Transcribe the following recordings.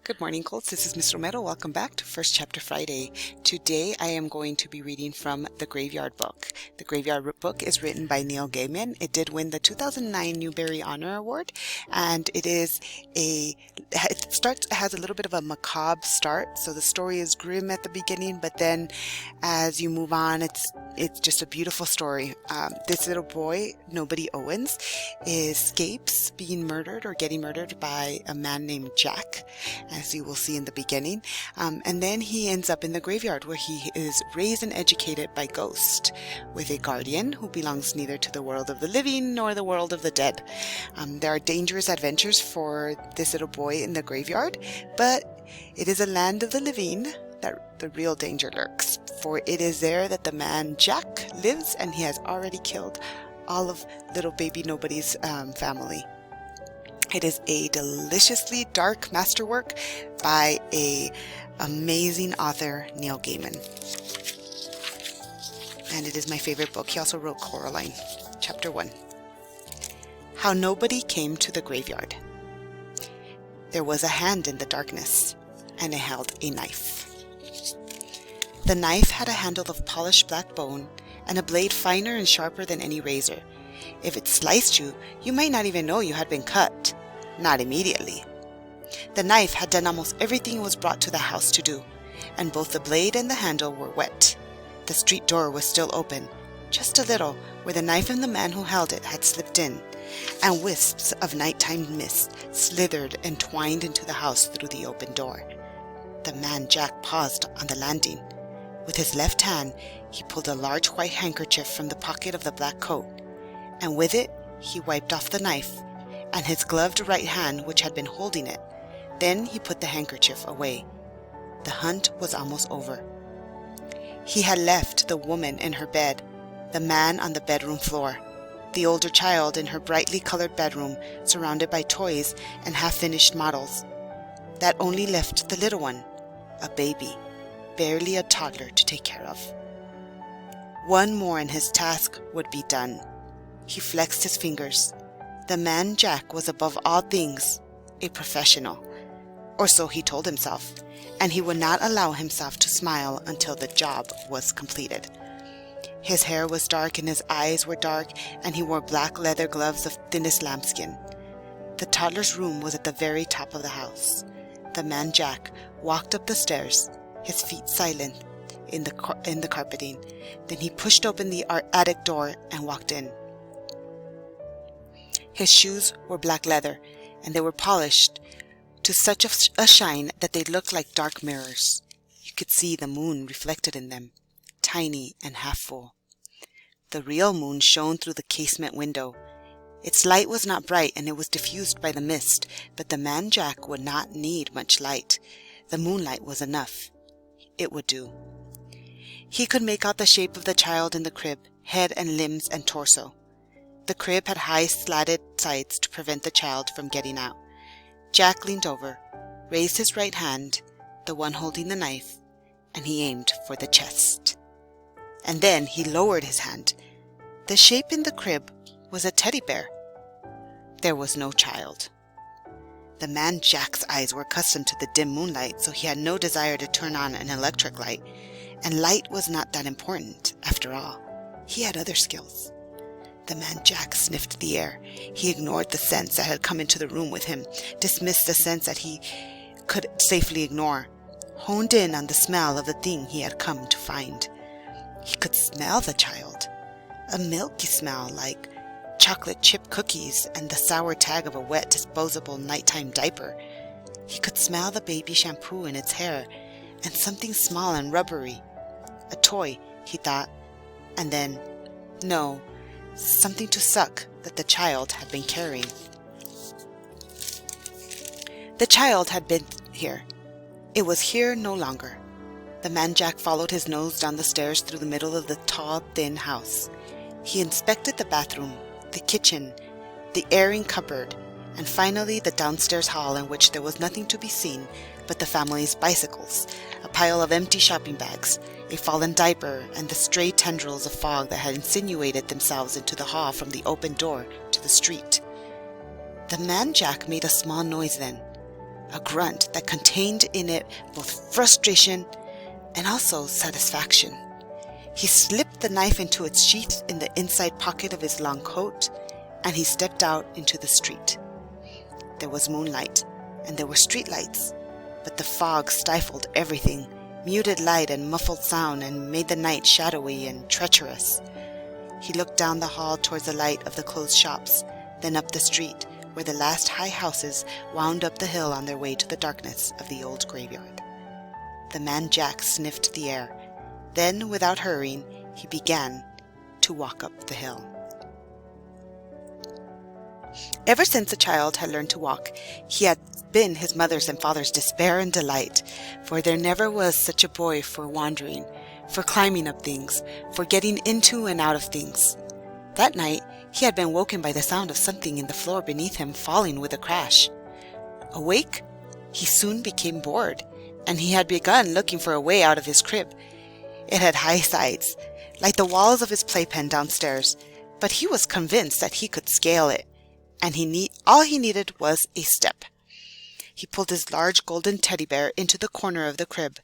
Good morning, Colts. This is Miss Romero. Welcome back to First Chapter Friday. Today I am going to be reading from The Graveyard Book. The Graveyard Book is written by Neil Gaiman. It did win the 2009 Newbery Honor Award, and it has a little bit of a macabre start. So the story is grim at the beginning, but then as you move on, it's just a beautiful story. This little boy, Nobody Owens, escapes being murdered or getting murdered by a man named Jack, as you will see in the beginning. And then he ends up in the graveyard where he is raised and educated by Ghost, with a guardian who belongs neither to the world of the living nor the world of the dead. There are dangerous adventures for this little boy in the graveyard, but it is a land of the living that the real danger lurks, for it is there that the man Jack lives, and he has already killed all of little baby Nobody's family. It is a deliciously dark masterwork by a amazing author, Neil Gaiman. And it is my favorite book. He also wrote Coraline. Chapter 1. How Nobody Came to the Graveyard. There was a hand in the darkness, and it held a knife. The knife had a handle of polished black bone, and a blade finer and sharper than any razor. If it sliced you, you might not even know you had been cut. Not immediately. The knife had done almost everything it was brought to the house to do, and both the blade and the handle were wet. The street door was still open, just a little, where the knife and the man who held it had slipped in, and wisps of nighttime mist slithered and twined into the house through the open door. The man Jack paused on the landing. With his left hand, he pulled a large white handkerchief from the pocket of the black coat, and with it he wiped off the knife and his gloved right hand which had been holding it. Then he put the handkerchief away. The hunt was almost over. He had left the woman in her bed, the man on the bedroom floor, the older child in her brightly colored bedroom surrounded by toys and half-finished models. That only left the little one, a baby, barely a toddler, to take care of. One more and his task would be done. He flexed his fingers. The man Jack was above all things a professional, or so he told himself, and he would not allow himself to smile until the job was completed. His hair was dark and his eyes were dark, and he wore black leather gloves of thinnest lambskin. The toddler's room was at the very top of the house. The man Jack walked up the stairs, his feet silent in the carpeting. Then he pushed open the attic door and walked in. His shoes were black leather, and they were polished to such a shine that they looked like dark mirrors. You could see the moon reflected in them, tiny and half full. The real moon shone through the casement window. Its light was not bright, and it was diffused by the mist, but the man Jack would not need much light. The moonlight was enough. It would do. He could make out the shape of the child in the crib, head and limbs and torso. The crib had high slatted sides to prevent the child from getting out. Jack leaned over, raised his right hand, the one holding the knife, and he aimed for the chest. And then he lowered his hand. The shape in the crib was a teddy bear. There was no child. The man Jack's eyes were accustomed to the dim moonlight, so he had no desire to turn on an electric light, and light was not that important, after all. He had other skills. The man Jack sniffed the air. He ignored the scents that had come into the room with him, dismissed the scents that he could safely ignore, honed in on the smell of the thing he had come to find. He could smell the child, a milky smell like chocolate chip cookies and the sour tag of a wet disposable nighttime diaper. He could smell the baby shampoo in its hair, and something small and rubbery. A toy, he thought, and then, no, something to suck that the child had been carrying. The child had been here. It was here no longer. The man Jack followed his nose down the stairs through the middle of the tall, thin house. He inspected the bathroom, the kitchen, the airing cupboard, and finally the downstairs hall, in which there was nothing to be seen but the family's bicycles, a pile of empty shopping bags, a fallen diaper, and the stray tendrils of fog that had insinuated themselves into the hall from the open door to the street. The man Jack made a small noise then, a grunt that contained in it both frustration and also satisfaction. He slipped the knife into its sheath in the inside pocket of his long coat, and he stepped out into the street. There was moonlight, and there were street lights, but the fog stifled everything, muted light and muffled sound, and made the night shadowy and treacherous. He looked down the hall towards the light of the closed shops, then up the street, where the last high houses wound up the hill on their way to the darkness of the old graveyard. The man Jack sniffed the air. Then, without hurrying, he began to walk up the hill. Ever since the child had learned to walk, he had been his mother's and father's despair and delight, for there never was such a boy for wandering, for climbing up things, for getting into and out of things. That night, he had been woken by the sound of something in the floor beneath him falling with a crash. Awake, he soon became bored, and he had begun looking for a way out of his crib. It had high sides, like the walls of his playpen downstairs, but he was convinced that he could scale it, and all he needed was a step. He pulled his large golden teddy bear into the corner of the crib.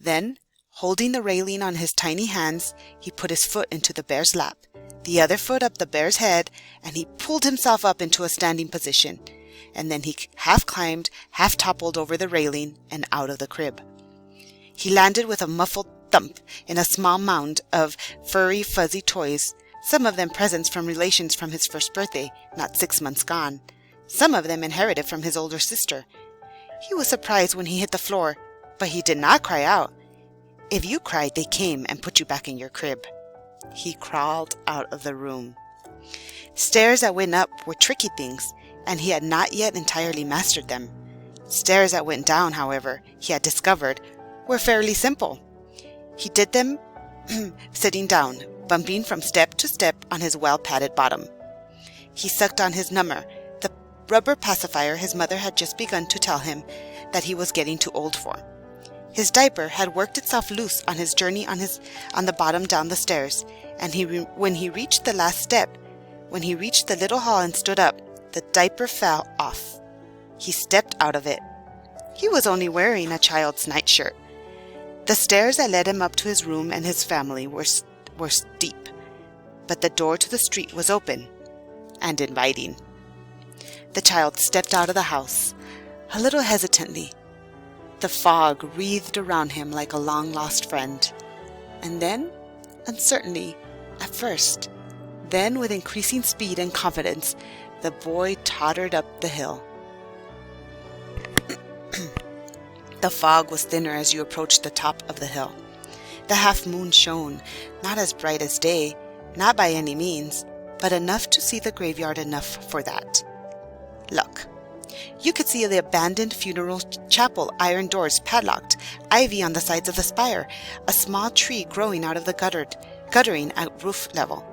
Then, holding the railing on his tiny hands, he put his foot into the bear's lap, the other foot up the bear's head, and he pulled himself up into a standing position. And then he half climbed, half toppled over the railing and out of the crib. He landed with a muffled thump in a small mound of furry, fuzzy toys, some of them presents from relations from his first birthday, not 6 months gone, some of them inherited from his older sister. He was surprised when he hit the floor, but he did not cry out. If you cried, they came and put you back in your crib. He crawled out of the room. Stairs that went up were tricky things, and he had not yet entirely mastered them. Stairs that went down, however, he had discovered, were fairly simple. He did them sitting down, bumping from step to step on his well-padded bottom. He sucked on his nummer, the rubber pacifier his mother had just begun to tell him that he was getting too old for. His diaper had worked itself loose on his journey on the bottom down the stairs, and when he reached the last step, when he reached the little hall and stood up, the diaper fell off. He stepped out of it. He was only wearing a child's nightshirt. The stairs that led him up to his room and his family were steep, but the door to the street was open and inviting. The child stepped out of the house, a little hesitantly. The fog wreathed around him like a long-lost friend, and then, uncertainly, at first, then with increasing speed and confidence, the boy tottered up the hill. The fog was thinner as you approached the top of the hill. The half-moon shone, not as bright as day, not by any means, but enough to see the graveyard enough for that. Look. You could see the abandoned funeral chapel, iron doors padlocked, ivy on the sides of the spire, a small tree growing out of the guttering at roof level.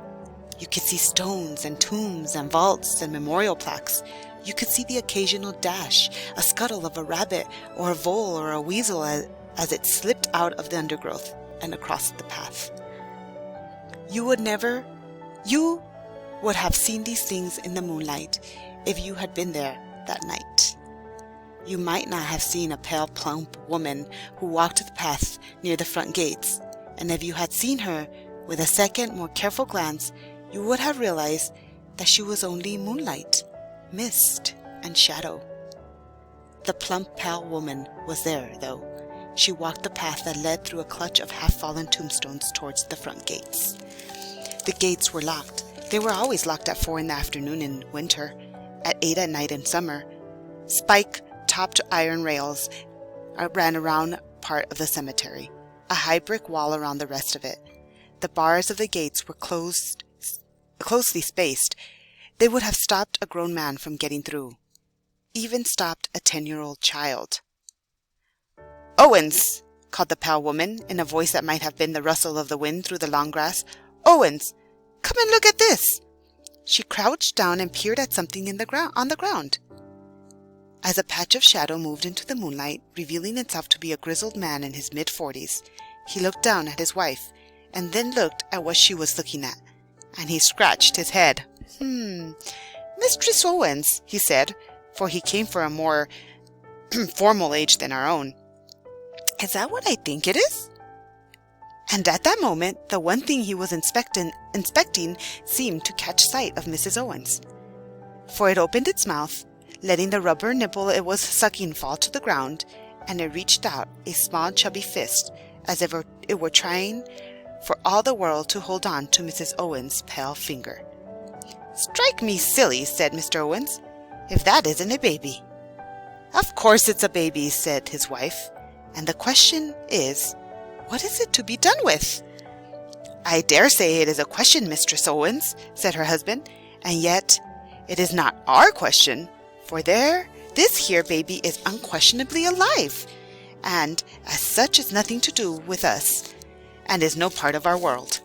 You could see stones and tombs and vaults and memorial plaques. You could see the occasional dash, a scuttle of a rabbit or a vole or a weasel as it slipped out of the undergrowth and across the path. You would have seen these things in the moonlight if you had been there that night. You might not have seen a pale, plump woman who walked the path near the front gates, and if you had seen her, with a second, more careful glance, you would have realized that she was only moonlight, mist, and shadow. The plump, pale woman was there, though. She walked the path that led through a clutch of half-fallen tombstones towards the front gates. The gates were locked. They were always locked at 4 in the afternoon in winter, at 8 at night in summer. Spike-topped iron rails ran around part of the cemetery, a high brick wall around the rest of it. The bars of the gates were closely spaced. They would have stopped a grown man from getting through, even stopped a 10-year-old child. "Owens!" called the pale woman, in a voice that might have been the rustle of the wind through the long grass. "Owens, come and look at this!" She crouched down and peered at something on the ground. As a patch of shadow moved into the moonlight, revealing itself to be a grizzled man in his mid-40s, he looked down at his wife, and then looked at what she was looking at, and he scratched his head. Mistress Owens," he said, for he came for a more formal age than our own. Is that what I think it is? And at that moment, the one thing he was inspecting seemed to catch sight of Mrs. Owens. For it opened its mouth, letting the rubber nipple it was sucking fall to the ground, and it reached out a small chubby fist as if it were trying for all the world to hold on to Mrs. Owens' pale finger. "Strike me silly," said Mr. Owens, "if that isn't a baby." "Of course it's a baby," said his wife, "and the question is, what is it to be done with?" "I dare say it is a question, Mistress Owens," said her husband, "and yet it is not our question, for this here baby is unquestionably alive, and as such has nothing to do with us, and is no part of our world."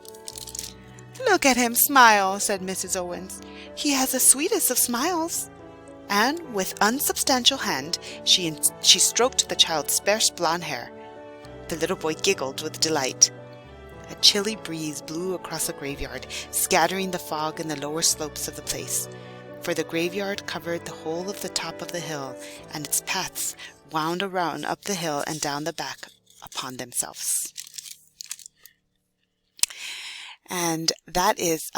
"Look at him smile," said Mrs. Owens. "He has the sweetest of smiles." And with unsubstantial hand, she stroked the child's sparse blonde hair. The little boy giggled with delight. A chilly breeze blew across the graveyard, scattering the fog in the lower slopes of the place, for the graveyard covered the whole of the top of the hill, and its paths wound around up the hill and down the back upon themselves. And that is